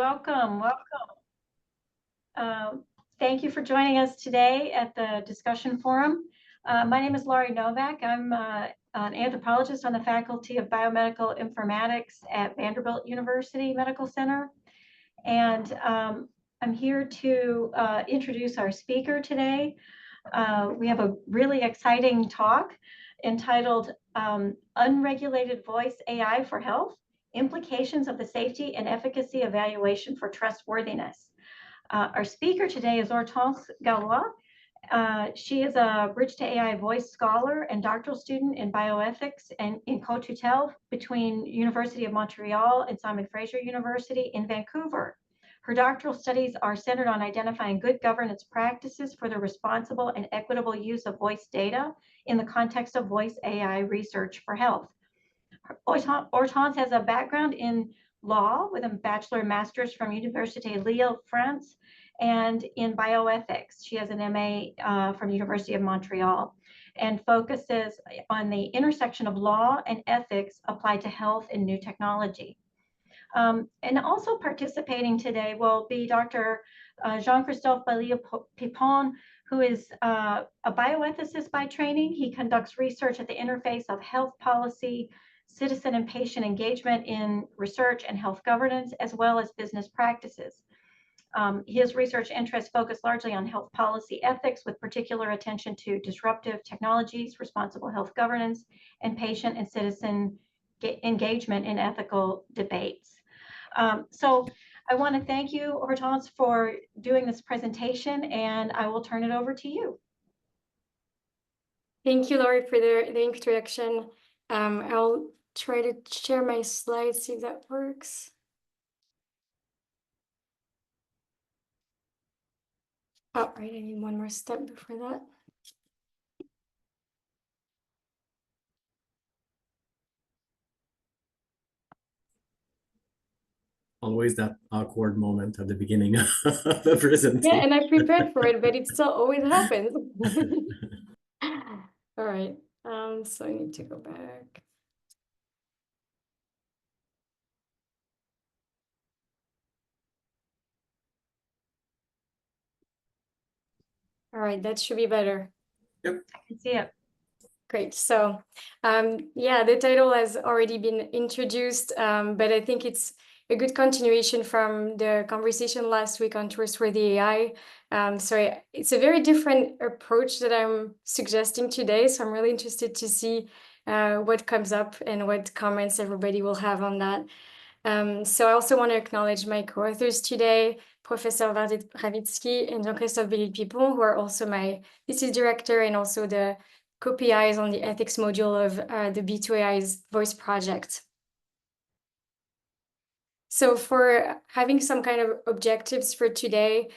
Welcome. Thank you for joining us today at the discussion forum. My name is Laurie Novak. I'm an anthropologist on the Faculty of Biomedical Informatics at Vanderbilt University Medical Center. And I'm here to introduce our speaker today. We have a really exciting talk entitled Unregulated Voice AI for Health, Implications of the Safety and Efficacy Evaluation for Trustworthiness. Our speaker today is Hortense Gallois. She is a Bridge to AI voice scholar and doctoral student in bioethics and in co-tutelle between University of Montreal and Simon Fraser University in Vancouver. Her doctoral studies are centered on identifying good governance practices for the responsible and equitable use of voice data in the context of voice AI research for health. Hortense has a background in law with a bachelor and master's from Université Lille, France, and in bioethics. She has an MA from University of Montreal and focuses on the intersection of law and ethics applied to health and new technology. And also participating today will be Dr. Jean-Christophe Bailly-Pipon, who is a bioethicist by training. He conducts research at the interface of health policy, citizen and patient engagement in research and health governance, as well as business practices. His research interests focus largely on health policy ethics, with particular attention to disruptive technologies, responsible health governance, and patient and citizen engagement in ethical debates. So I want to thank you, Hortense, for doing this presentation, and I will turn it over to you. Thank you, Laurie, for the introduction. I'll try to share my slides, see if that works. Oh, right, I need one more step before that. Always that awkward moment at the beginning of the presentation. Yeah, and I prepared for it, but it still always happens. All right, so I need to go back. All right, that should be better. Yep. I can see it. Great. So, yeah, the title has already been introduced, but I think it's a good continuation from the conversation last week on trustworthy AI. So it's a very different approach that I'm suggesting today. So I'm really interested to see what comes up and what comments everybody will have on that. So I also want to acknowledge my co-authors today, Professor Vardit Pravitsky and Jean-Christophe Bailly-Pipon, who are also my thesis director and also the co-PIs on the ethics module of the B2AI's voice project. So for having some kind of objectives for today,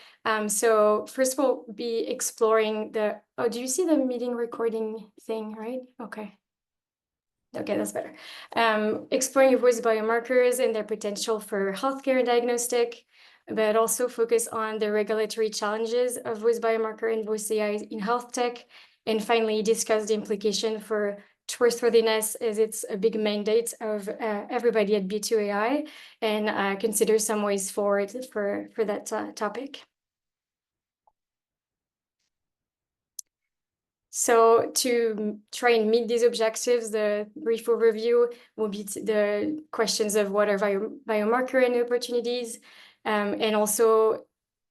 so first of all, be exploring the, oh, do you see the meeting recording thing, right? Okay. Okay, that's better. Exploring voice biomarkers and their potential for healthcare diagnostic, but also focus on the regulatory challenges of voice biomarker and voice AI in health tech. And finally, discuss the implication for trustworthiness, as it's a big mandate of everybody at B2AI, and consider some ways forward for that topic. So to try and meet these objectives, the brief overview will be the questions of what are biomarker and opportunities, and also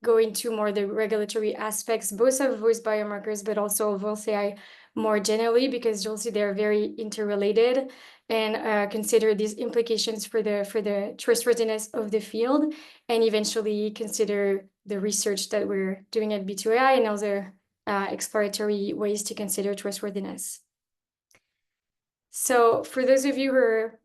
go into more the regulatory aspects, both of voice biomarkers, but also voice AI more generally, because you'll see they're very interrelated, and consider these implications for the trustworthiness of the field, and eventually consider the research that we're doing at B2AI and other exploratory ways to consider trustworthiness. So for those of you who are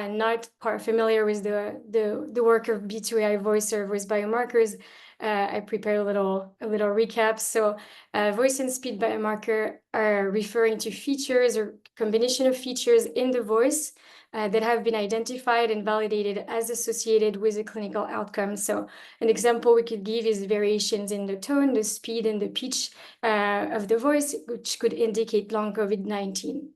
not familiar with the work of B2AI voice or voice biomarkers, I prepared a little recap. So voice and speed biomarker are referring to features or combination of features in the voice that have been identified and validated as associated with a clinical outcome. So an example we could give is variations in the tone, the speed, and the pitch of the voice, which could indicate long COVID-19.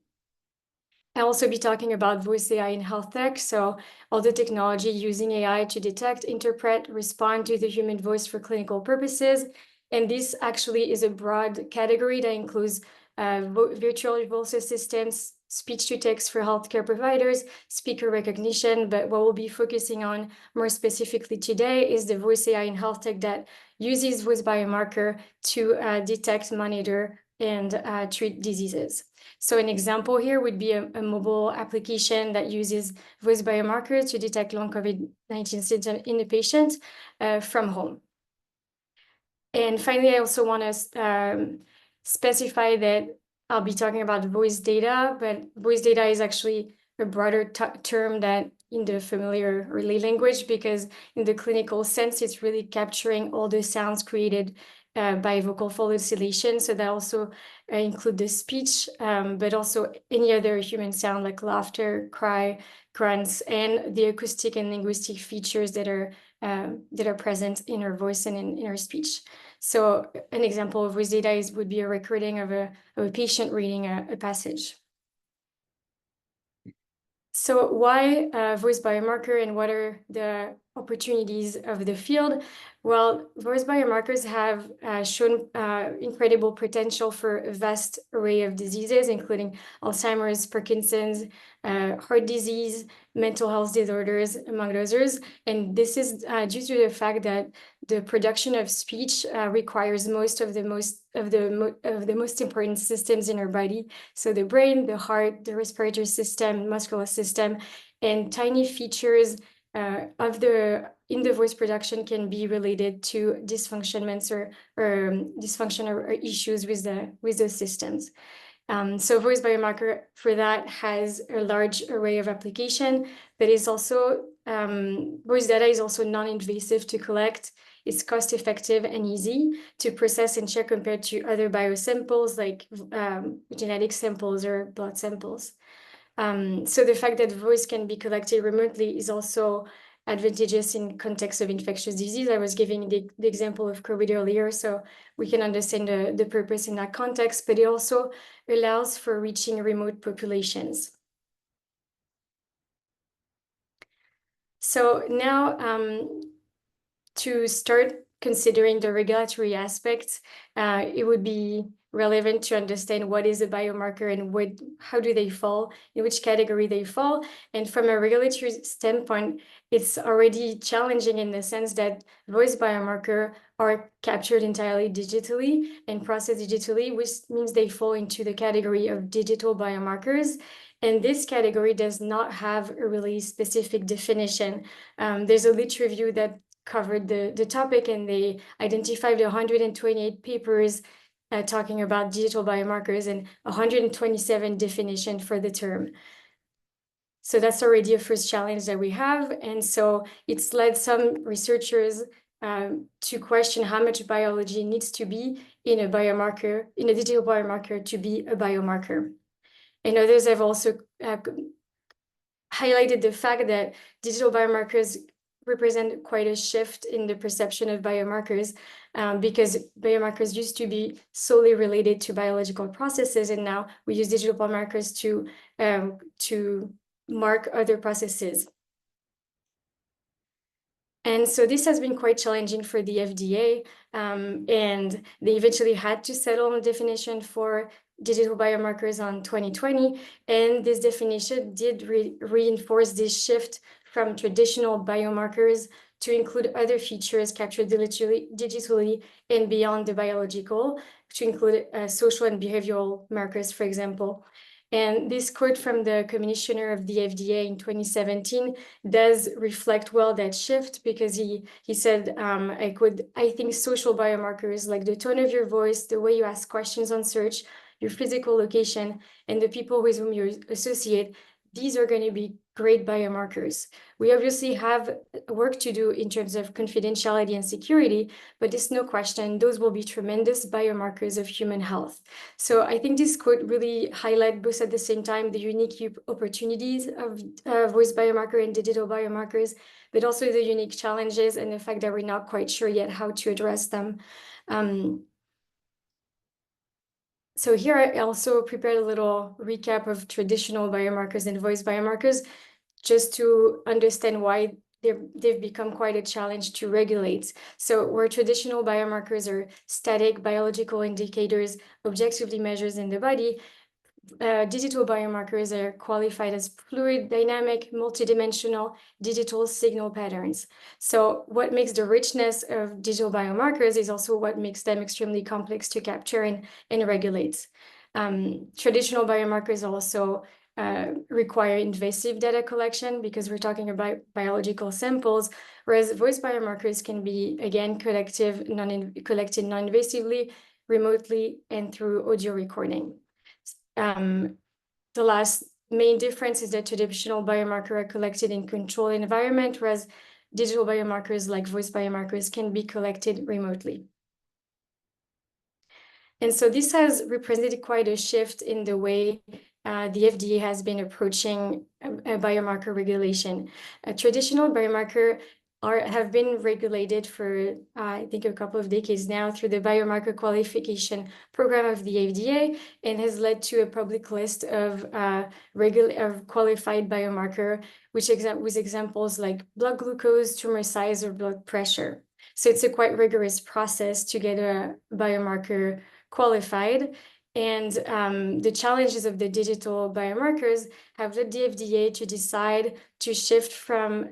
I'll also be talking about voice AI in health tech. So all the technology using AI to detect, interpret, respond to the human voice for clinical purposes. And this actually is a broad category that includes virtual voice assistants, speech-to-text for healthcare providers, speaker recognition. But what we'll be focusing on more specifically today is the voice AI in health tech that uses voice biomarker to detect, monitor, and treat diseases. So an example here would be a mobile application that uses voice biomarkers to detect long COVID-19 symptoms in the patient from home. And finally, I also want to specify that I'll be talking about voice data, but voice data is actually a broader term that in the familiar relay language, because in the clinical sense, it's really capturing all the sounds created by vocal fold oscillation. So that also include the speech, but also any other human sound like laughter, cry, grunts, and the acoustic and linguistic features that are present in our voice and in our speech. So an example of voice data would be a recording of a patient reading a passage. So why voice biomarker, and what are the opportunities of the field? Well, voice biomarkers have shown incredible potential for a vast array of diseases, including Alzheimer's, Parkinson's, heart disease, mental health disorders, among others. And this is due to the fact that the production of speech requires most of the most important systems in our body. So the brain, the heart, the respiratory system, muscular system, and tiny features in the voice production can be related to dysfunctions or dysfunction or issues with the systems. So voice biomarker for that has a large array of application, but is also voice data is also non-invasive to collect. It's cost-effective and easy to process and check compared to other biosamples like genetic samples or blood samples. So the fact that voice can be collected remotely is also advantageous in context of infectious disease. I was giving the example of COVID earlier, so we can understand the purpose in that context, but it also allows for reaching remote populations. So now to start considering the regulatory aspects, it would be relevant to understand what is a biomarker and how do they fall, in which category they fall. And from a regulatory standpoint, it's already challenging in the sense that voice biomarker are captured entirely digitally and processed digitally, which means they fall into the category of digital biomarkers. And this category does not have a really specific definition. There's a literature review that covered the topic, and they identified 128 papers talking about digital biomarkers and 127 definitions for the term. So that's already a first challenge that we have. And so it's led some researchers to question how much biology needs to be in a biomarker, in a digital biomarker, to be a biomarker. And others have also highlighted the fact that digital biomarkers represent quite a shift in the perception of biomarkers, because biomarkers used to be solely related to biological processes, and now we use digital biomarkers to mark other processes. And so this has been quite challenging for the FDA, and they eventually had to settle on a definition for digital biomarkers on 2020, and this definition did reinforce this shift from traditional biomarkers to include other features captured digitally and beyond the biological, to include social and behavioral markers, for example. And this quote from the commissioner of the FDA in 2017 does reflect well that shift, because he said, I quote, "I think social biomarkers like the tone of your voice, the way you ask questions on search, your physical location, and the people with whom you associate, these are going to be great biomarkers. We obviously have work to do in terms of confidentiality and security, but there's no question those will be tremendous biomarkers of human health." So I think this quote really highlights both at the same time the unique opportunities of voice biomarker and digital biomarkers, but also the unique challenges and the fact that we're not quite sure yet how to address them. So here I also prepared a little recap of traditional biomarkers and voice biomarkers, just to understand why they've become quite a challenge to regulate. So where traditional biomarkers are static biological indicators objectively measures in the body, digital biomarkers are qualified as fluid, dynamic, multidimensional digital signal patterns. So what makes the richness of digital biomarkers is also what makes them extremely complex to capture and regulate. Traditional biomarkers also require invasive data collection because we're talking about biological samples, whereas voice biomarkers can be, again, collected non-invasively, remotely, and through audio recording. The last main difference is that traditional biomarkers are collected in controlled environment, whereas digital biomarkers like voice biomarkers can be collected remotely. And so this has represented quite a shift in the way the FDA has been approaching a biomarker regulation. A traditional biomarker have been regulated for, I think, a couple of decades now through the biomarker qualification program of the FDA, and has led to a public list of qualified biomarker, with examples like blood glucose, tumor size, or blood pressure. So it's a quite rigorous process to get a biomarker qualified. And the challenges of the digital biomarkers have led the FDA to decide to shift from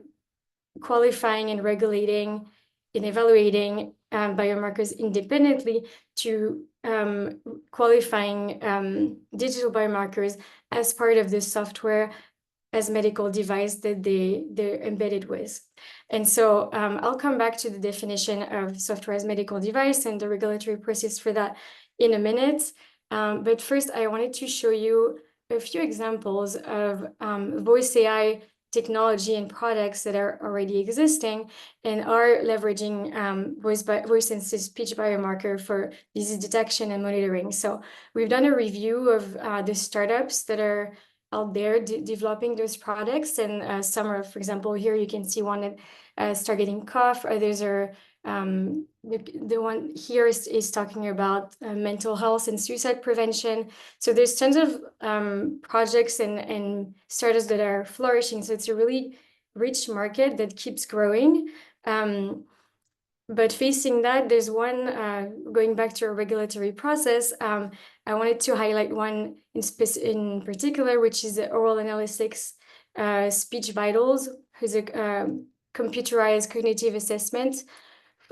qualifying and regulating and evaluating biomarkers independently to qualifying digital biomarkers as part of the software as medical device that they're embedded with. And so I'll come back to the definition of software as medical device and the regulatory process for that in a minute. But first, I wanted to show you a few examples of voice AI technology and products that are already existing and are leveraging voice and speech biomarker for disease detection and monitoring. So we've done a review of the startups that are out there developing those products, and some are, for example, here you can see one that's targeting cough. Others are the one here is talking about mental health and suicide prevention. So there's tons of projects and startups that are flourishing. So it's a really rich market that keeps growing. But facing that, there's one, going back to a regulatory process, I wanted to highlight one in particular, which is the oral analytics Speech Vitals, who's a computerized cognitive assessment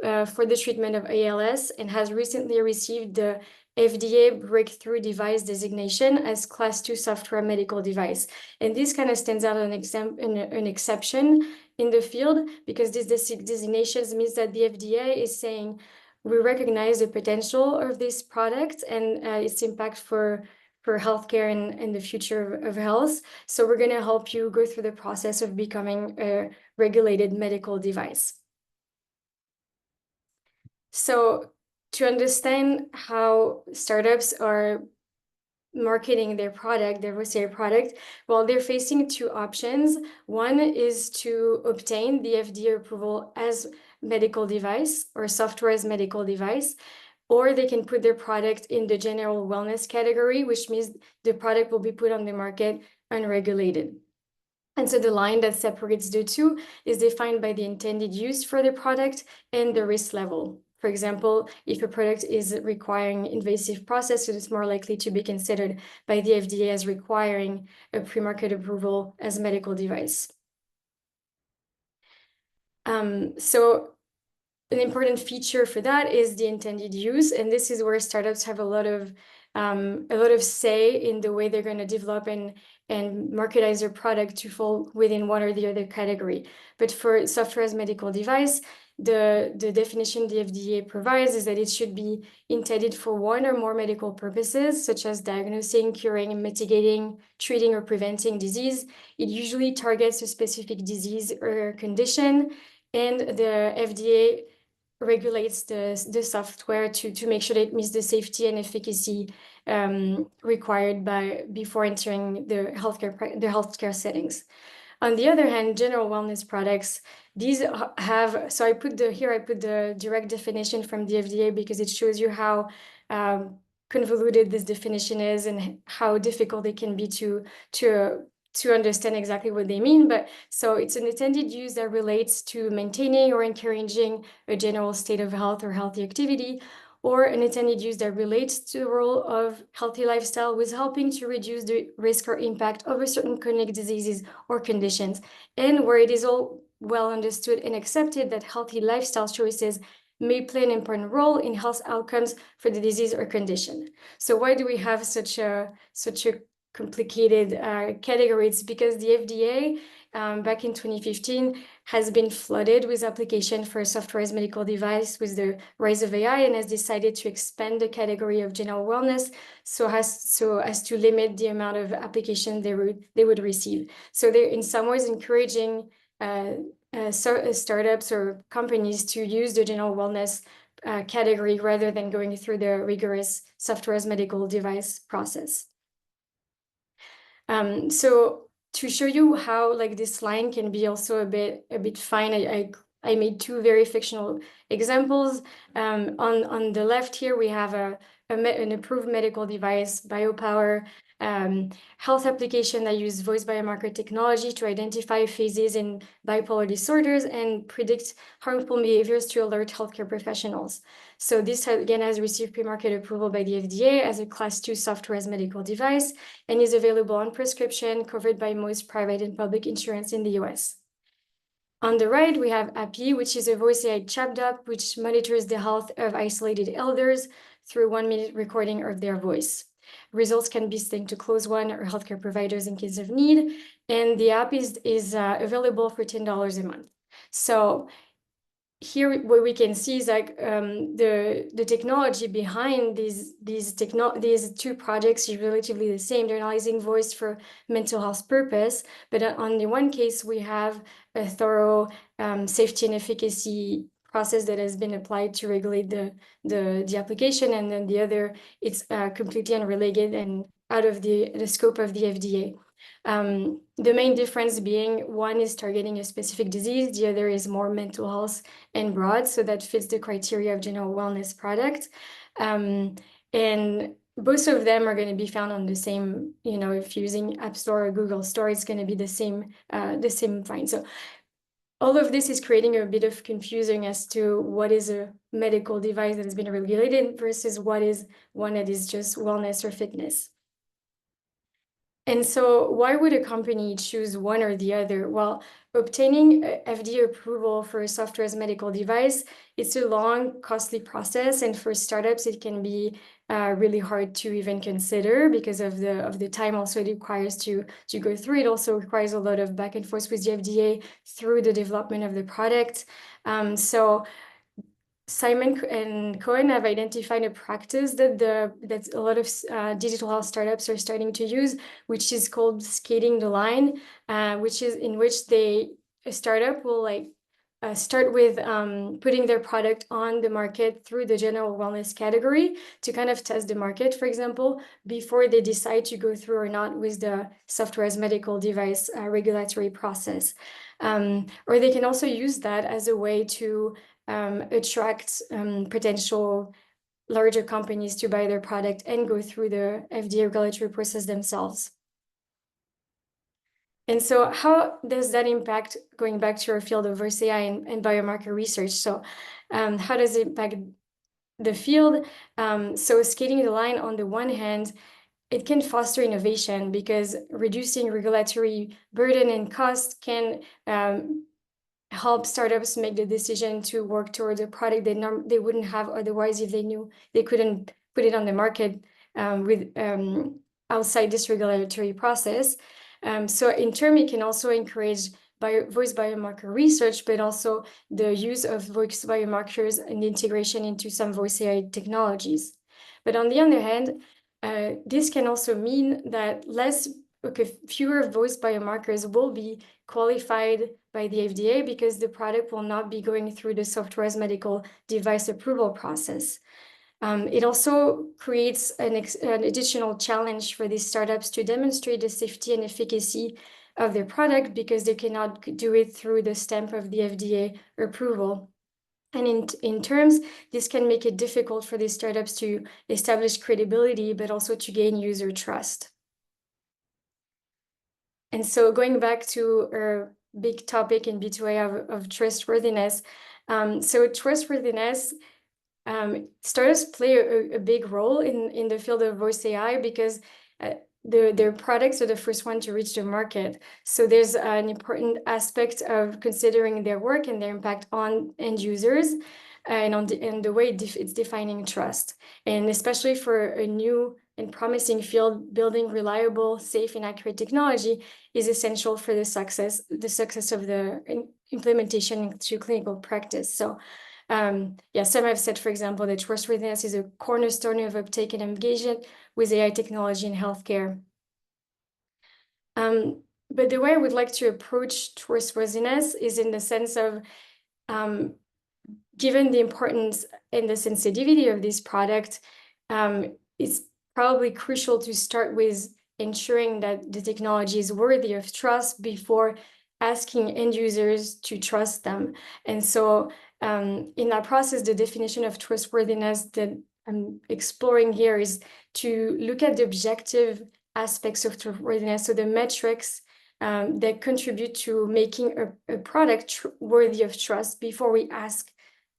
for the treatment of ALS, and has recently received the FDA breakthrough device designation as class 2 software medical device. And this kind of stands out an exception in the field, because this designation means that the FDA is saying we recognize the potential of this product and its impact for healthcare and the future of health. So we're going to help you go through the process of becoming a regulated medical device. So to understand how startups are marketing their product, their voice AI product, well, they're facing two options. One is to obtain the FDA approval as medical device or software as medical device, or they can put their product in the general wellness category, which means the product will be put on the market unregulated. And so the line that separates the two is defined by the intended use for the product and the risk level. For example, if a product is requiring invasive process, it is more likely to be considered by the FDA as requiring a pre-market approval as a medical device. So an important feature for that is the intended use, and this is where startups have a lot of say in the way they're going to develop and marketize their product to fall within one or the other category. But for software as medical device, the definition the FDA provides is that it should be intended for one or more medical purposes, such as diagnosing, curing, mitigating, treating, or preventing disease. It usually targets a specific disease or condition, and the FDA regulates the software to make sure that it meets the safety and efficacy required before entering the healthcare settings. On the other hand, general wellness products, these have, so I put the direct definition from the FDA because it shows you how convoluted this definition is and how difficult it can be to understand exactly what they mean. But so it's an intended use that relates to maintaining or encouraging a general state of health or healthy activity, or an intended use that relates to the role of healthy lifestyle with helping to reduce the risk or impact of a certain chronic diseases or conditions, and where it is all well understood and accepted that healthy lifestyle choices may play an important role in health outcomes for the disease or condition. So why do we have such a complicated category? It's because the FDA back in 2015 has been flooded with application for a software as medical device with the rise of AI, and has decided to expand the category of general wellness so as to limit the amount of application they would receive. So they're in some ways encouraging startups or companies to use the general wellness category rather than going through the rigorous software as medical device process. So to show you how like this line can be also a bit fine, I made two very fictional examples. On the left here we have an approved medical device, BioPower, health application that use voice biomarker technology to identify phases in bipolar disorders and predict harmful behaviors to alert healthcare professionals. So this again has received pre-market approval by the FDA as a Class 2 software as medical device, and is available on prescription, covered by most private and public insurance in the US. On the right, we have API, which is a voice AI chatbot, which monitors the health of isolated elders through 1-minute recording of their voice. Results can be synced to Close One or healthcare providers in case of need, and the app is available for $10 a month. So here, what we can see is like the technology behind these two projects is relatively the same. They're analyzing voice for mental health purpose, but on the one case we have a thorough safety and efficacy process that has been applied to regulate the application, and then the other it's completely unrelated and out of the scope of the FDA. The main difference being one is targeting a specific disease, the other is more mental health and broad, so that fits the criteria of general wellness product. And both of them are going to be found on the same, if using App Store or Google Store, it's going to be the same find. So all of this is creating a bit of confusion as to what is a medical device that has been regulated versus what is one that is just wellness or fitness. And so why would a company choose one or the other? Well, obtaining FDA approval for a software as medical device, it's a long, costly process. And for startups, it can be really hard to even consider because of the time also it requires to go through. It also requires a lot of back and forth with the FDA through the development of the product. So Simon and Cohen have identified a practice that a lot of digital health startups are starting to use, which is called skating the line, which is in which a startup will start with putting their product on the market through the general wellness category to kind of test the market, for example, before they decide to go through or not with the software as medical device regulatory process. Or they can also use that as a way to attract potential larger companies to buy their product and go through the FDA regulatory process themselves. And so how does that impact, going back to our field of voice AI and biomarker research? So how does it impact the field? So skating the line, on the one hand, it can foster innovation because reducing regulatory burden and cost can help startups make the decision to work towards a product they wouldn't have otherwise if they knew they couldn't put it on the market with outside this regulatory process. So in turn, it can also encourage voice biomarker research, but also the use of voice biomarkers and the integration into some voice AI technologies. But on the other hand, this can also mean that fewer voice biomarkers will be qualified by the FDA because the product will not be going through the software as medical device approval process. It also creates an additional challenge for these startups to demonstrate the safety and efficacy of their product because they cannot do it through the stamp of the FDA approval. And in terms, this can make it difficult for these startups to establish credibility, but also to gain user trust. And so going back to our big topic in B2A of trustworthiness. So trustworthiness, startups play a big role in the field of voice AI because their products are the first one to reach the market. So there's an important aspect of considering their work and their impact on end users and the way it's defining trust. And especially for a new and promising field, building reliable, safe, and accurate technology is essential for the success of the implementation into clinical practice. So some have said, for example, that trustworthiness is a cornerstone of uptake and engagement with AI technology in healthcare. But the way I would like to approach trustworthiness is in the sense of, given the importance and the sensitivity of this product, it's probably crucial to start with ensuring that the technology is worthy of trust before asking end users to trust them. And so in that process, the definition of trustworthiness that I'm exploring here is to look at the objective aspects of trustworthiness, so the metrics that contribute to making a product worthy of trust before we ask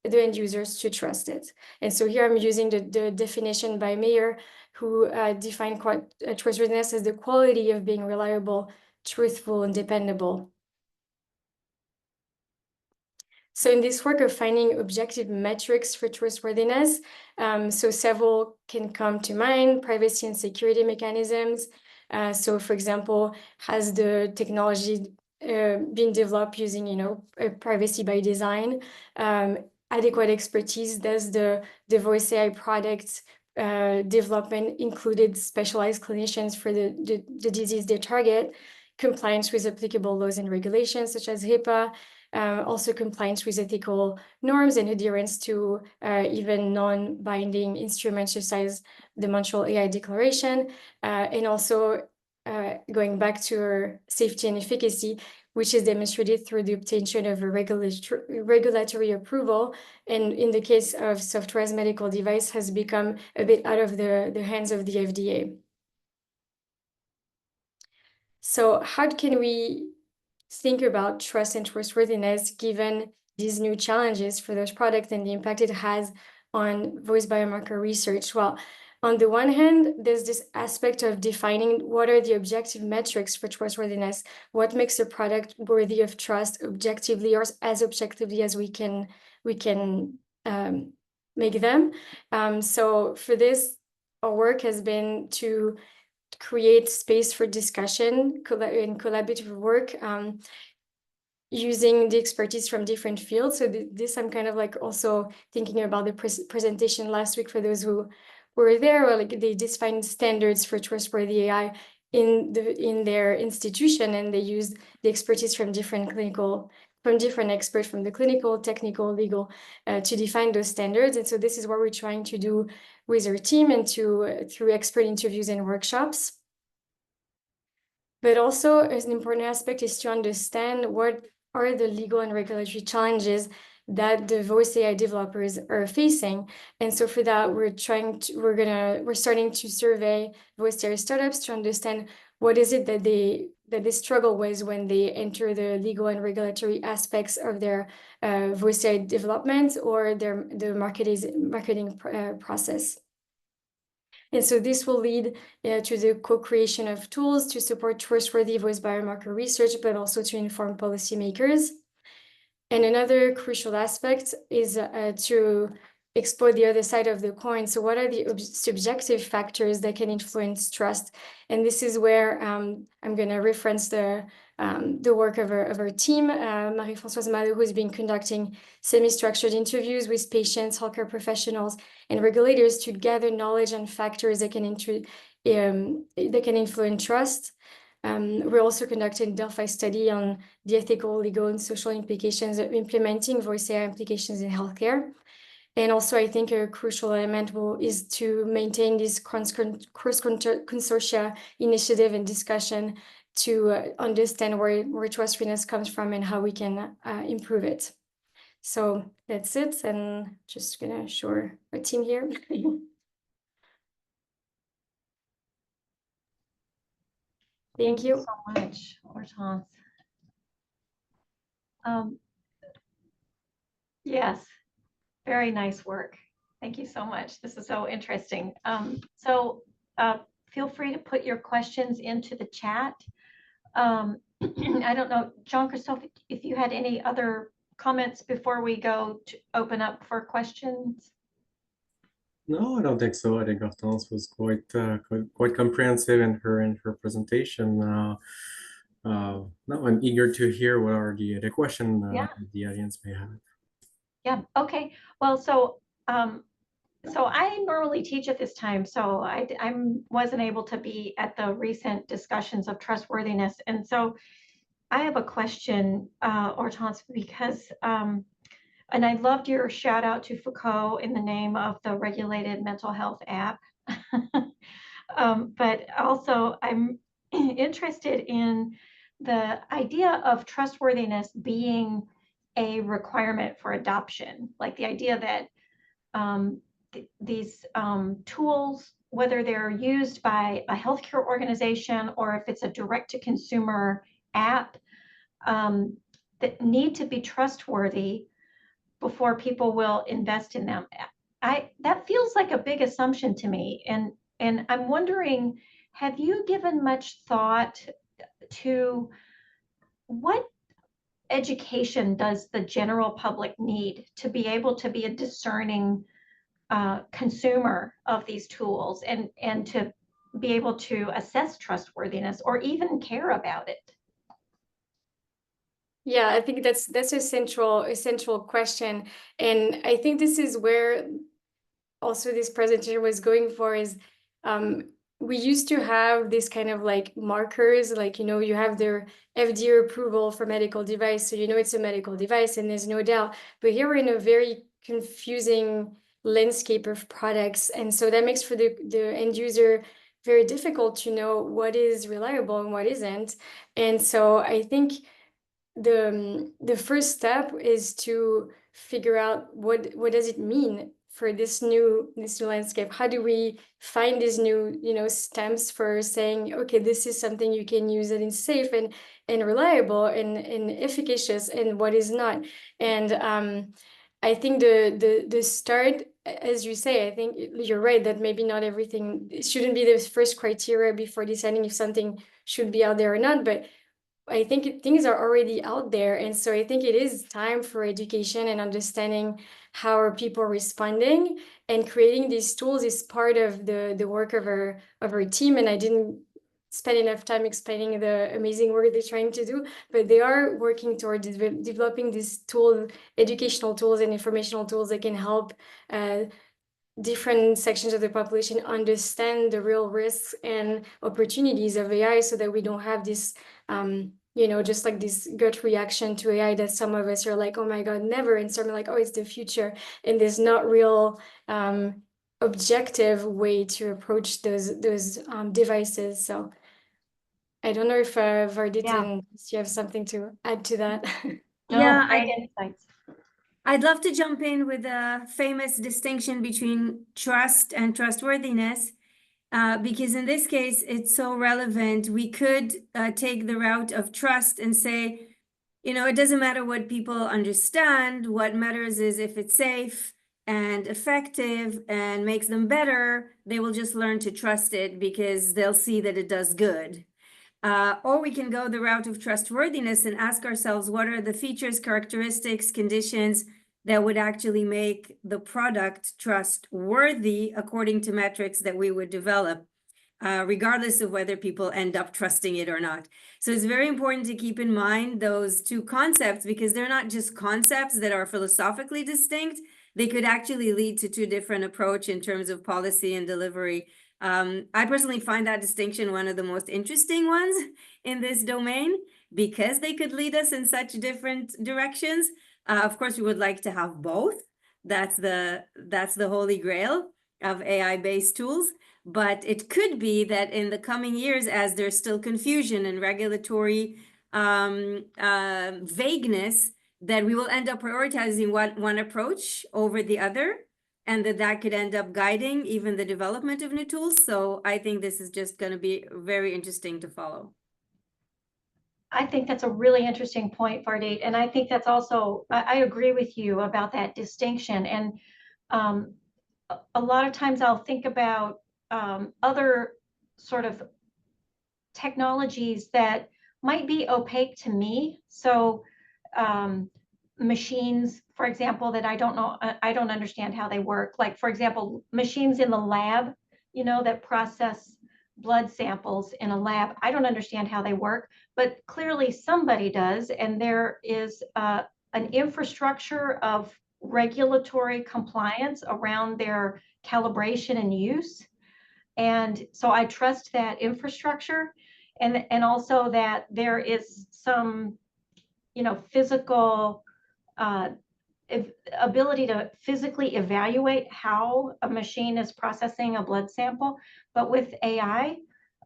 the end users to trust it. And so here I'm using the definition by Mayer, who defined trustworthiness as the quality of being reliable, truthful, and dependable. So in this work of finding objective metrics for trustworthiness, so several can come to mind: privacy and security mechanisms. So for example, has the technology been developed using, privacy by design? Adequate expertise. Does the voice AI product development included specialized clinicians for the disease they target? Compliance with applicable laws and regulations such as HIPAA. Also compliance with ethical norms and adherence to even non-binding instruments such as the Montreal AI Declaration, and also going back to our safety and efficacy, which is demonstrated through the obtention of a regulatory approval, and in the case of software as medical device has become a bit out of the hands of the FDA. So how can we think about trust and trustworthiness given these new challenges for those products and the impact it has on voice biomarker research? Well, on the one hand, there's this aspect of defining what are the objective metrics for trustworthiness, what makes a product worthy of trust objectively, or as objectively as we can make them. So for this, our work has been to create space for discussion and collaborative work using the expertise from different fields. So this I'm kind of like also thinking about the presentation last week for those who were there, or like they defined standards for trustworthy AI in their institution, and they used the expertise from different experts from the clinical, technical, legal to define those standards. And so this is what we're trying to do with our team and through expert interviews and workshops. But also, as an important aspect is to understand what are the legal and regulatory challenges that the voice AI developers are facing. And so for that, we're starting to survey voice AI startups to understand what is it that they struggle with when they enter the legal and regulatory aspects of their voice AI development or the marketing process. And so this will lead to the co-creation of tools to support trustworthy voice biomarker research, but also to inform policymakers. And another crucial aspect is to explore the other side of the coin. So what are the subjective factors that can influence trust? And this is where I'm going to reference the work of our team, Marie-Françoise Malo, who has been conducting semi-structured interviews with patients, healthcare professionals, and regulators to gather knowledge on factors that can influence trust. We're also conducting a Delphi study on the ethical, legal, and social implications of implementing voice AI applications in healthcare. And also, I think a crucial element is to maintain this cross-consortia initiative and discussion to understand where trustworthiness comes from and how we can improve it. So that's it, and just gonna show our team here. Thank you. So much, Hortense. Yes, very nice work. Thank you so much. This is so interesting. Feel free to put your questions into the chat. I don't know, Jean-Christophe, if you had any other comments before we go to open up for questions. No, I don't think so. I think Hortense was quite comprehensive in her presentation. No, I'm eager to hear what are the question Yeah. the audience may have. Yeah. Okay. Well, so I normally teach at this time, so I wasn't able to be at the recent discussions of trustworthiness, and so I have a question, Hortense, because and I loved your shout out to Foucault in the name of the regulated mental health app. But also I'm interested in the idea of trustworthiness being a requirement for adoption, like the idea that these tools, whether they're used by a healthcare organization or if it's a direct-to-consumer app, that need to be trustworthy before people will invest in them. That feels like a big assumption to me, and I'm wondering, have you given much thought to what education does the general public need to be able to be a discerning consumer of these tools and to be able to assess trustworthiness or even care about it? Yeah, I think that's a central question, and I think this is where also this presentation was going for is we used to have this kind of like markers, like, you have their FDA approval for medical device, so it's a medical device and there's no doubt. But here we're in a very confusing landscape of products, and so that makes for the end user very difficult to know what is reliable and what isn't. And so I think the first step is to figure out what does it mean for this new landscape. How do we find these new stamps for saying, okay, this is something you can use and it's safe and reliable and efficacious, and what is not. And I think the start, as you say, I think you're right that maybe not everything, it shouldn't be the first criteria before deciding if something should be out there or not, but I think things are already out there. And so I think it is time for education and understanding how are people responding, and creating these tools is part of the work of our team. And I didn't spend enough time explaining the amazing work they're trying to do, but they are working toward developing these educational tools and informational tools that can help different sections of the population understand the real risks and opportunities of AI, so that we don't have this, just like this gut reaction to AI that some of us are like, oh my God, never. And some are like, oh, it's the future. And there's not real objective way to approach those devices. So I don't know if Vardit and you have something to add to that. No, Yeah, great insights. I'd love to jump in with a famous distinction between trust and trustworthiness, because in this case, it's so relevant. We could take the route of trust and say, it doesn't matter what people understand. What matters is if it's safe and effective and makes them better, they will just learn to trust it because they'll see that it does good. Or we can go the route of trustworthiness and ask ourselves, what are the features, characteristics, conditions that would actually make the product trustworthy according to metrics that we would develop, regardless of whether people end up trusting it or not. So it's very important to keep in mind those two concepts, because they're not just concepts that are philosophically distinct. They could actually lead to two different approaches in terms of policy and delivery. I personally find that distinction one of the most interesting ones in this domain, because they could lead us in such different directions. Of course, we would like to have both. That's the holy grail of AI-based tools. But it could be that in the coming years, as there's still confusion and regulatory vagueness, that we will end up prioritizing one approach over the other, and that could end up guiding even the development of new tools. So I think this is just going to be very interesting to follow. I think that's a really interesting point, Vardit. And I think that's also, I agree with you about that distinction. And a lot of times I'll think about other sort of technologies that might be opaque to me. So machines, for example, that I don't understand how they work. Like, for example, machines in the lab, you know, that process blood samples in a lab. I don't understand how they work, but clearly somebody does. And there is an infrastructure of regulatory compliance around their calibration and use. And so I trust that infrastructure, and also that there is some, you know, physical ability to physically evaluate how a machine is processing a blood sample. But with AI,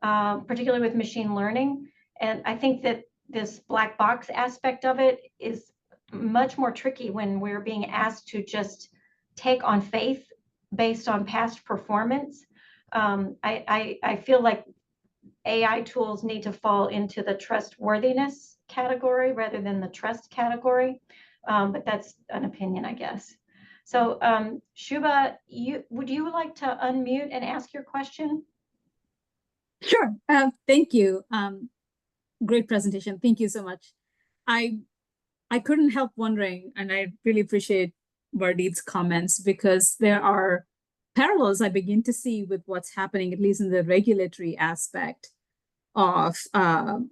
particularly with machine learning, and I think that this black box aspect of it is much more tricky when we're being asked to just take on faith based on past performance. I feel like AI tools need to fall into the trustworthiness category rather than the trust category. But that's an opinion, I guess. So Shubha, would you like to unmute and ask your question? Sure. Thank you. Great presentation. Thank you so much. I couldn't help wondering, and I really appreciate Vardit's comments, because there are parallels I begin to see with what's happening, at least in the regulatory aspect of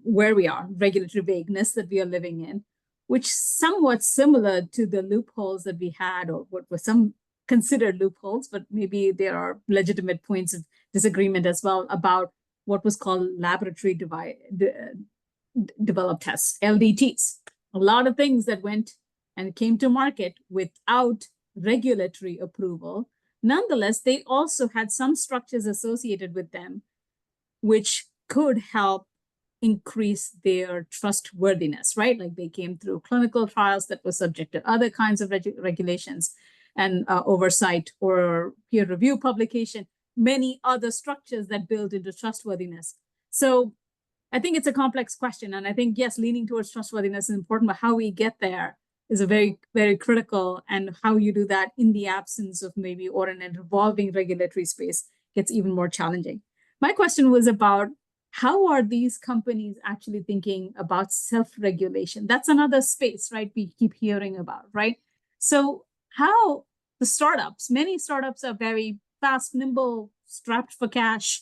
where we are, regulatory vagueness that we are living in, which somewhat similar to the loopholes that we had, or what were some considered loopholes, but maybe there are legitimate points of disagreement as well about what was called laboratory developed tests, LDTs. A lot of things that went and came to market without regulatory approval. Nonetheless, they also had some structures associated with them, which could help increase their trustworthiness, right? Like they came through clinical trials that were subject to other kinds of regulations and oversight or peer review publication, many other structures that build into trustworthiness. So I think it's a complex question. And I think, yes, leaning towards trustworthiness is important, but how we get there is a very, very critical, and how you do that in the absence of maybe or in an evolving regulatory space gets even more challenging. My question was about how are these companies actually thinking about self-regulation? That's another space, right? We keep hearing about, right? So how the startups, many startups are very fast, nimble, strapped for cash,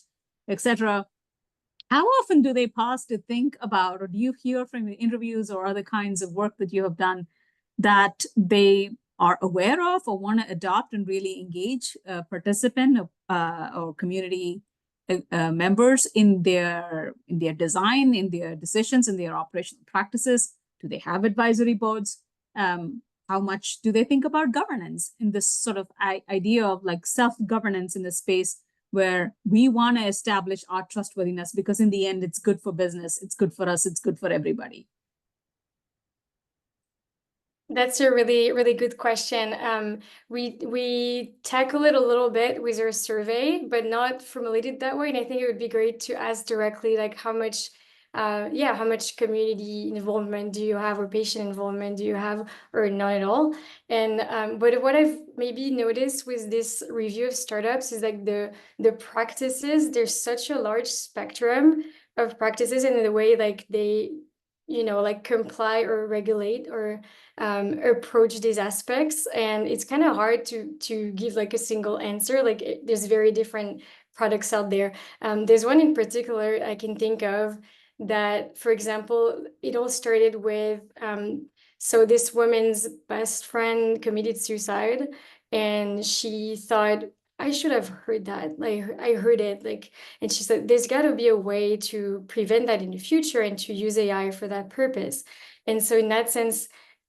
etc. How often do they pause to think about, or do you hear from your interviews or other kinds of work that you have done that they are aware of or want to adopt and really engage a participant or community members in their design, in their decisions, in their operational practices? Do they have advisory boards? How much do they think about governance in this sort of idea of like self-governance in the space where we want to establish our trustworthiness, because in the end, it's good for business, it's good for us, it's good for everybody? That's a really, really good question. We tackle it a little bit with our survey, but not formulated that way. And I think it would be great to ask directly, like how much community involvement do you have, or patient involvement do you have, or not at all? And but what I've maybe noticed with this review of startups is like the practices, there's such a large spectrum of practices in the way like they, you know, like comply or regulate or approach these aspects. And it's kind of hard to give like a single answer. Like there's very different products out there. There's one in particular I can think of that, for example, it all started with, so this woman's best friend committed suicide, and she thought, I should have heard that, like I heard it, like, and she said, there's got to be a way to prevent that in the future and to use AI for that purpose. And so in that sense,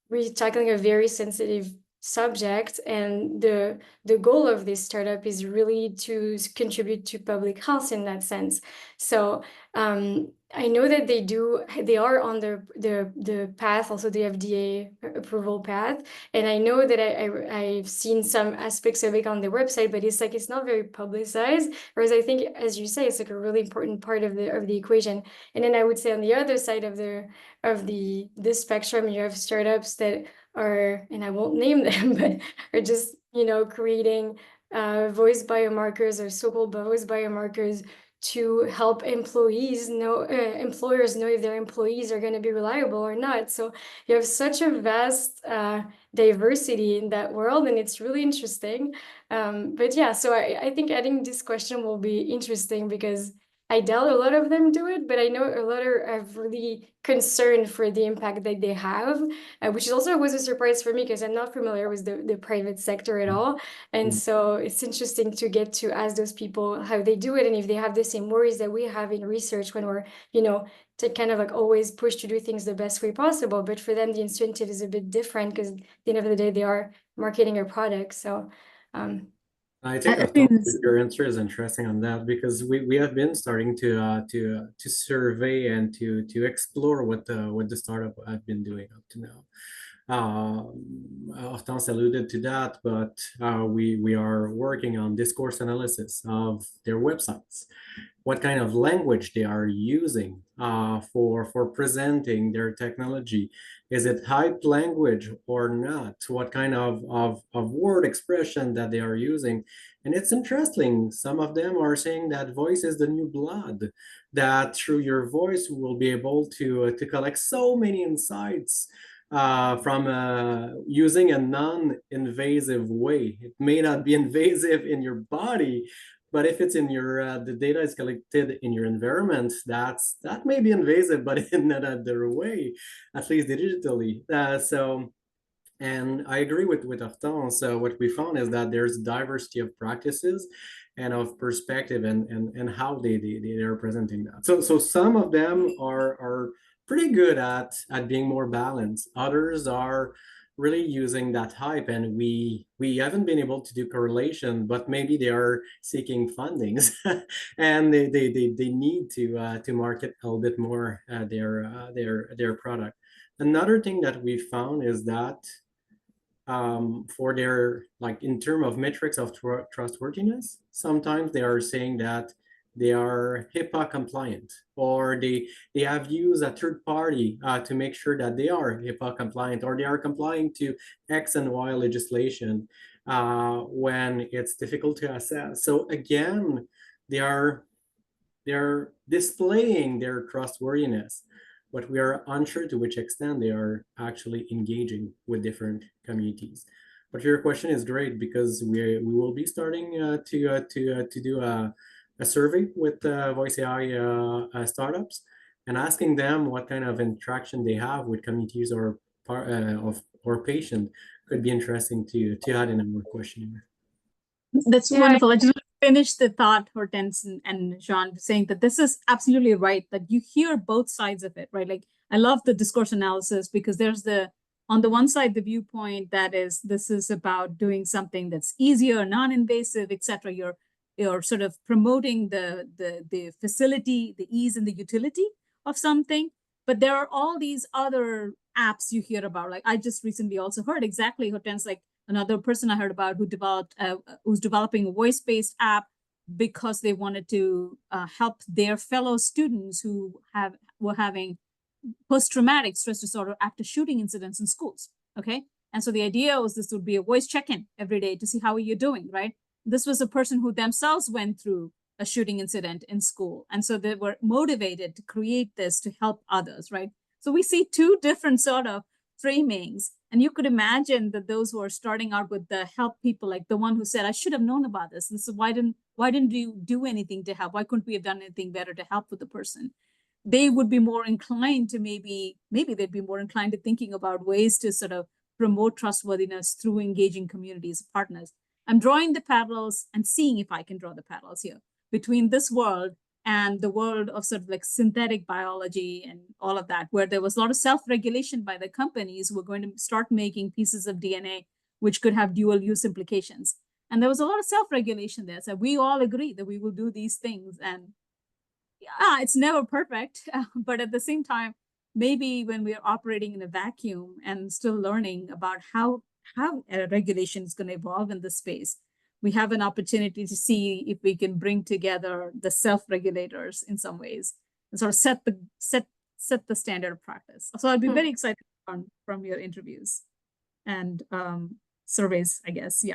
we're tackling a very sensitive subject, and the goal of this startup is really to contribute to public health in that sense. So I know that they are on the path, also the FDA approval path, and I know that I've seen some aspects of it on the website, but it's like it's not very publicized. Whereas I think, as you say, it's like a really important part of the equation. And then I would say on the other side of the spectrum, you have startups that are, and I won't name them, but are just, creating voice biomarkers or so-called voice biomarkers to help employers know if their employees are going to be reliable or not. So you have such a vast diversity in that world, and it's really interesting. But yeah, so I think adding this question will be interesting because I doubt a lot of them do it, but I know a lot are really concerned for the impact that they have, which is also was a surprise for me because I'm not familiar with the private sector at all. And so it's interesting to get to ask those people how they do it and if they have the same worries that we have in research when we're, to kind of like always push to do things the best way possible. But for them, the incentive is a bit different because at the end of the day, they are marketing a product. So, I think your answer is interesting on that because we have been starting to survey and to explore what the startup have been doing up to now. Hortense alluded to that, but we are working on discourse analysis of their websites, what kind of language they are using for presenting their technology. Is it hype language or not? What kind of word expression that they are using? And it's interesting. Some of them are saying that voice is the new blood, that through your voice, we will be able to collect so many insights from using a non-invasive way. It may not be invasive in your body, but if it's in your the data is collected in your environment, that may be invasive, but in another way, at least digitally. And I agree with Hortense. So what we found is that there's diversity of practices and of perspective and how they are presenting that. So some of them are pretty good at being more balanced. Others are really using that hype, and we haven't been able to do correlation, but maybe they are seeking fundings and they need to market a little bit more their product. Another thing that we found is that for their, like, in terms of metrics of trustworthiness, sometimes they are saying that they are HIPAA compliant, or they have used a third party to make sure that they are HIPAA compliant, or they are complying to X and Y legislation when it's difficult to assess. So again, they're displaying their trustworthiness, but we are unsure to which extent they are actually engaging with different communities. But your question is great because we will be starting to do a survey with Voice AI startups and asking them what kind of interaction they have with communities or patient could be interesting to add in our questionnaire. That's wonderful. I just want to finish the thought, Hortense and Jean, saying that this is absolutely right, that you hear both sides of it, right? Like, I love the discourse analysis because there's on the one side, the viewpoint that is, this is about doing something that's easier, non-invasive, etc. You're sort of promoting the facility, the ease and the utility of something. But there are all these other apps you hear about. Like, I just recently also heard exactly, Hortense, like another person I heard about who's developing a voice-based app because they wanted to help their fellow students who were having post-traumatic stress disorder after shooting incidents in schools. Okay, and so the idea was this would be a voice check-in every day to see how are you doing, right? This was a person who themselves went through a shooting incident in school, and so they were motivated to create this to help others, right? So we see two different sort of framings, and you could imagine that those who are starting out with the help people, like the one who said, I should have known about this, and so why didn't you do anything to help? Why couldn't we have done anything better to help with the person? They would be more inclined to maybe they'd be more inclined to thinking about ways to sort of promote trustworthiness through engaging communities, partners. I'm drawing the parallels and seeing if I can draw the parallels here between this world and the world of sort of like synthetic biology and all of that, where there was a lot of self-regulation by the companies who were going to start making pieces of DNA which could have dual use implications. And there was a lot of self-regulation there. So we all agree that we will do these things. And yeah, it's never perfect, but at the same time, maybe when we're operating in a vacuum and still learning about how regulation is going to evolve in this space, we have an opportunity to see if we can bring together the self-regulators in some ways and sort of set the standard of practice. So I'd be very excited from your interviews and surveys, I guess. Yeah.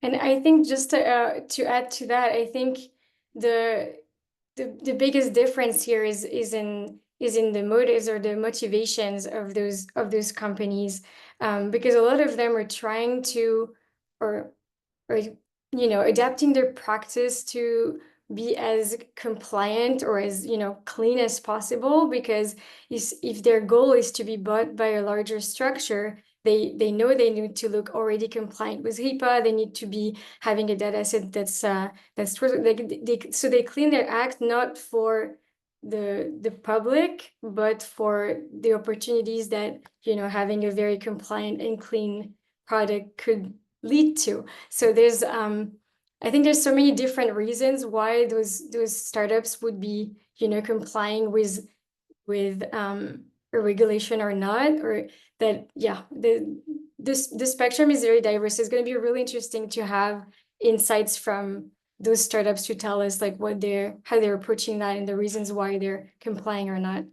And I think just to add to that, I think the biggest difference here is in the motives or the motivations of those companies, because a lot of them are trying to or adapting their practice to be as compliant or as clean as possible, because if their goal is to be bought by a larger structure, they know they need to look already compliant with HIPAA. They need to be having a data set that's so they clean their act not for the public, but for the opportunities that having a very compliant and clean product could lead to. So there's I think there's so many different reasons why those startups would be complying with a regulation or not, or that the spectrum is very diverse. It's going to be really interesting to have insights from those startups to tell us like how they're approaching that and the reasons why they're complying or not.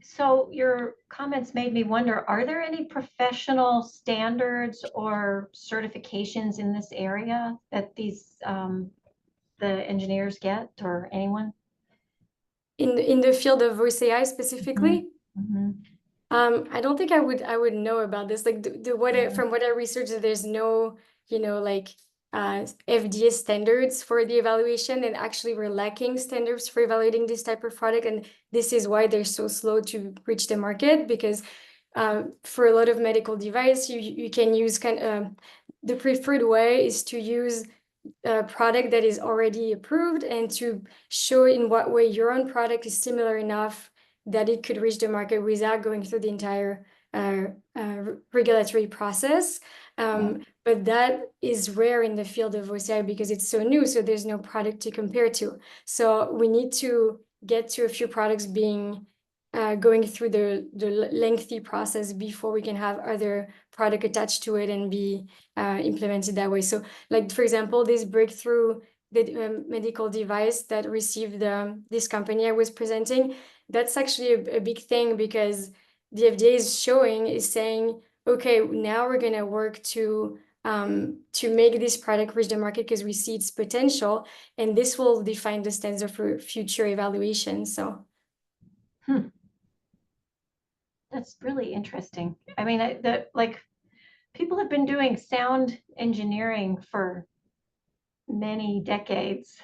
So your comments made me wonder, are there any professional standards or certifications in this area that these the engineers get, or anyone? In the field of voice AI specifically? Mm-hmm. I don't think I would know about this. Like from what I researched, there's no FDA standards for the evaluation, and actually we're lacking standards for evaluating this type of product, and this is why they're so slow to reach the market, because for a lot of medical device, you can use the preferred way is to use a product that is already approved and to show in what way your own product is similar enough that it could reach the market without going through the entire regulatory process. But that is rare in the field of voice AI because it's so new, so there's no product to compare to. So we need to get to a few products being going through the lengthy process before we can have other product attached to it and be implemented that way. So like, for example, this breakthrough medical device that received this company I was presenting, that's actually a big thing, because the FDA is saying, okay, now we're going to work to make this product reach the market because we see its potential, and this will define the standard for future evaluation. So That's really interesting. I mean, people have been doing sound engineering for many decades,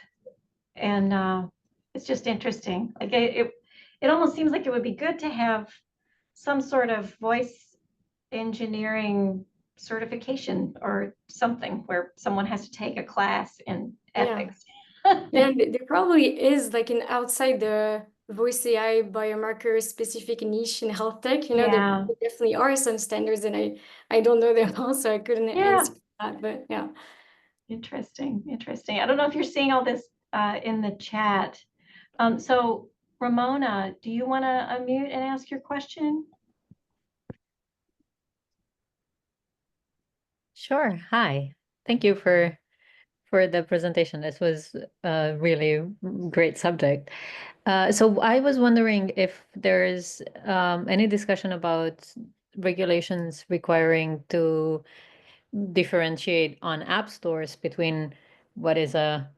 and it's just interesting. Like it almost seems like it would be good to have some sort of voice engineering certification or something where someone has to take a class in ethics. Yeah, there probably is like an outside the voice AI biomarker specific niche in health tech. There definitely are some standards, and I don't know them all, so I couldn't answer that. But yeah. Interesting. I don't know if you're seeing all this in the chat. So Ramona, do you want to unmute and ask your question? Sure. Hi. Thank you for the presentation. This was a really great subject. So I was wondering if there's any discussion about regulations requiring to differentiate on app stores between what is a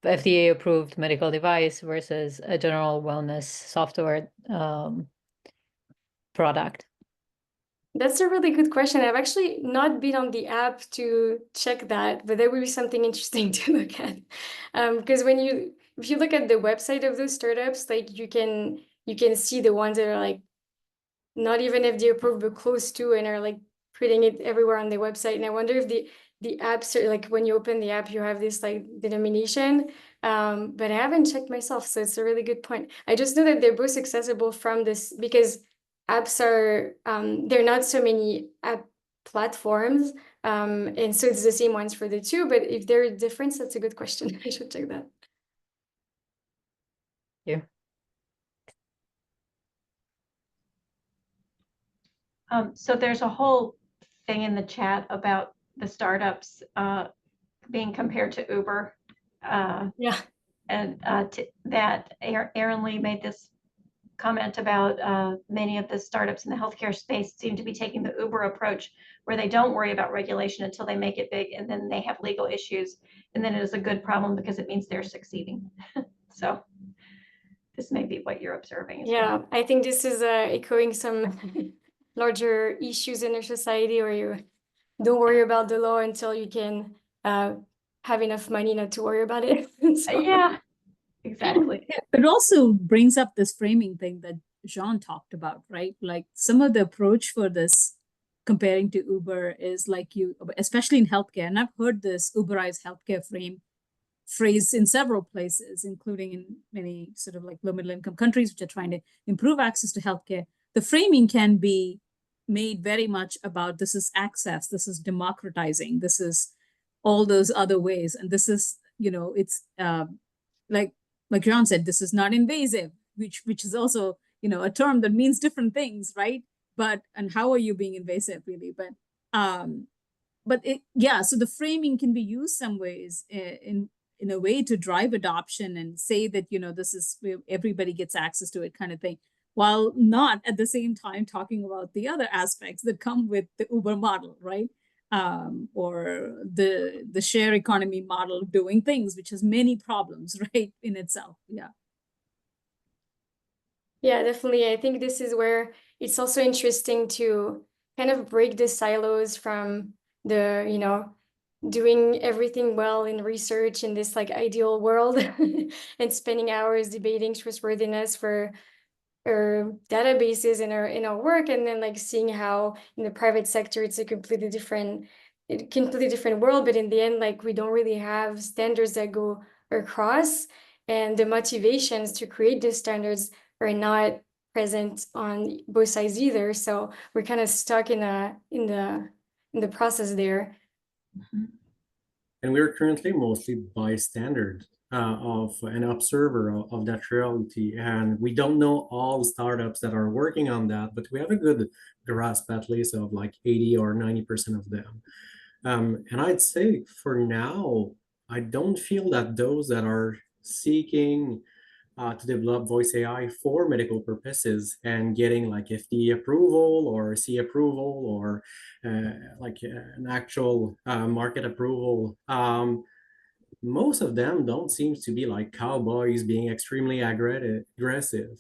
FDA approved medical device versus a general wellness software product. That's a really good question. I've actually not been on the app to check that, but that would be something interesting to look at. Because if you look at the website of those startups, like you can see the ones that are like not even FDA approved, but close to, and are like putting it everywhere on the website. And I wonder if the apps are like, when you open the app, you have this like denomination. but I haven't checked myself, so it's a really good point. I just know that they're both accessible from this because apps are there are not so many app platforms, and so it's the same ones for the two. But if there are difference, that's a good question. I should check that. Yeah. So there's a whole thing in the chat about the startups being compared to Uber. Yeah. And that Aaron Lee made this comment about many of the startups in the healthcare space seem to be taking the Uber approach, where they don't worry about regulation until they make it big, and then they have legal issues, and then it is a good problem because it means they're succeeding. So this may be what you're observing as Yeah, well. I think this is echoing some larger issues in our society, where you don't worry about the law until you can have enough money not to worry about it. So- Yeah, exactly. It also brings up this framing thing that Jean talked about, right? Like some of the approach for this comparing to Uber is like you, especially in healthcare, and I've heard this Uberized healthcare phrase in several places, including in many sort of like low middle income countries, which are trying to improve access to healthcare. The framing can be made very much about this is access, this is democratizing, this is all those other ways. And this is, it's like John said, this is not invasive, which is also, a term that means different things, right? And how are you being invasive really? But so the framing can be used some ways in a way to drive adoption and say that, this is where everybody gets access to it kind of thing, while not at the same time talking about the other aspects that come with the Uber model, right? Or the share economy model of doing things, which has many problems, right, in itself. Yeah. Yeah, definitely. I think this is where it's also interesting to kind of break the silos from the, doing everything well in research in this like ideal world and spending hours debating trustworthiness for our databases in our work, and then like seeing how in the private sector it's a completely different world, but in the end, like we don't really have standards that go across, and the motivations to create these standards are not present on both sides either. So we're kind of stuck in the process there. And we're currently mostly bystander of an observer of that reality. And we don't know all startups that are working on that, but we have a good grasp at least of like 80 or 90% of them. And I'd say for now, I don't feel that those that are seeking to develop voice AI for medical purposes and getting like FDA approval or C approval or like an actual market approval. Most of them don't seem to be like cowboys being extremely aggressive.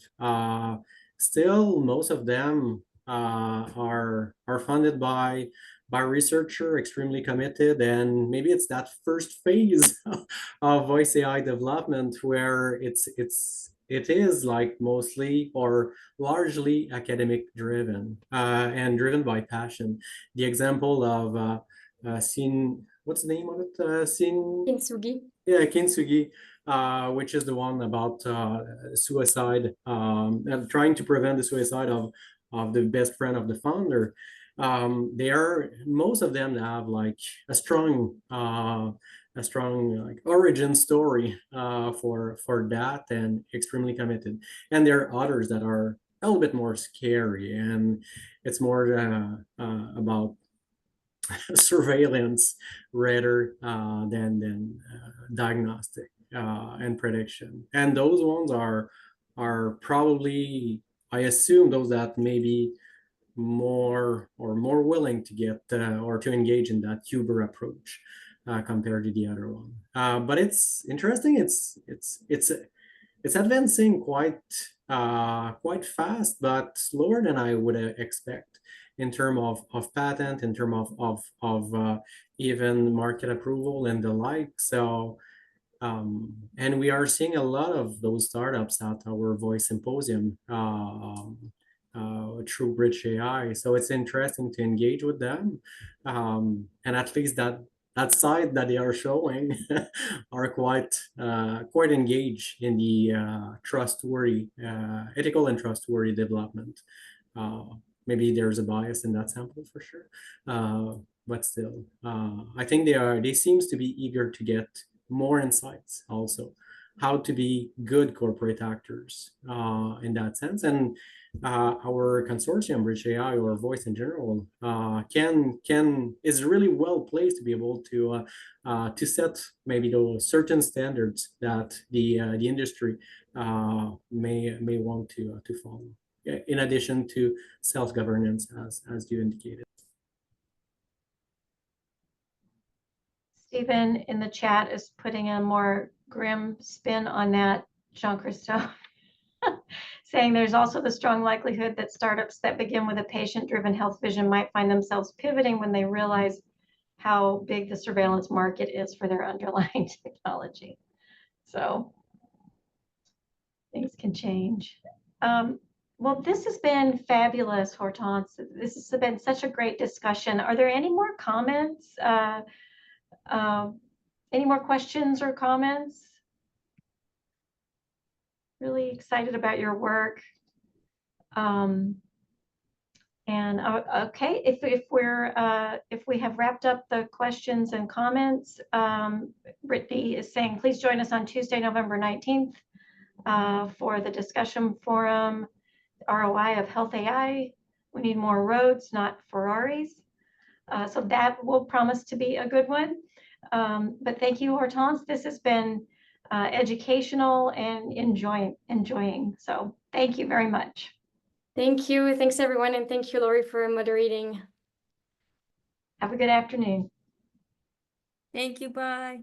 Still, most of them are funded by researcher extremely committed, and maybe it's that first phase of voice AI development where it is like mostly or largely academic driven and driven by passion. The example of what's the name of it? Kintsugi. Yeah, Kintsugi, which is the one about suicide, and trying to prevent the suicide of the best friend of the founder. Most of them have like a strong like origin story for that, and extremely committed. And there are others that are a little bit more scary, and it's more about surveillance rather than diagnostic and prediction. And those ones are probably, I assume, those that may be more willing to get or to engage in that Uber approach compared to the other one. But it's interesting. It's advancing quite fast, but slower than I would expect in terms of patent, in terms of even market approval and the like. So, and we are seeing a lot of those startups at our voice symposium through Bridge AI. So it's interesting to engage with them, and at least that that side that they are showing are quite engaged in the trustworthy, ethical and trustworthy development. Maybe there's a bias in that sample for sure, but still, I think they seems to be eager to get more insights also, how to be good corporate actors in that sense. And our consortium, Bridge AI, or Voice in general, is really well placed to be able to set maybe those certain standards that the industry may want to follow. In addition to self-governance, as you indicated. Stephen in the chat is putting a more grim spin on that, Jean-Christophe, saying there's also the strong likelihood that startups that begin with a patient-driven health vision might find themselves pivoting when they realize how big the surveillance market is for their underlying technology. So things can change. Well, this has been fabulous, Hortense. This has been such a great discussion. Are there any more comments? Any more questions or comments? Really excited about your work. And okay, if we have wrapped up the questions and comments, Brittany is saying, please join us on Tuesday, November 19th for the discussion forum, ROI of health AI. We need more roads, not Ferraris. So that will promise to be a good one. But thank you, Hortense. This has been educational and enjoying. So thank you very much. Thank you. Thanks, everyone. And thank you, Laurie, for moderating. Have a good afternoon. Thank you. Bye.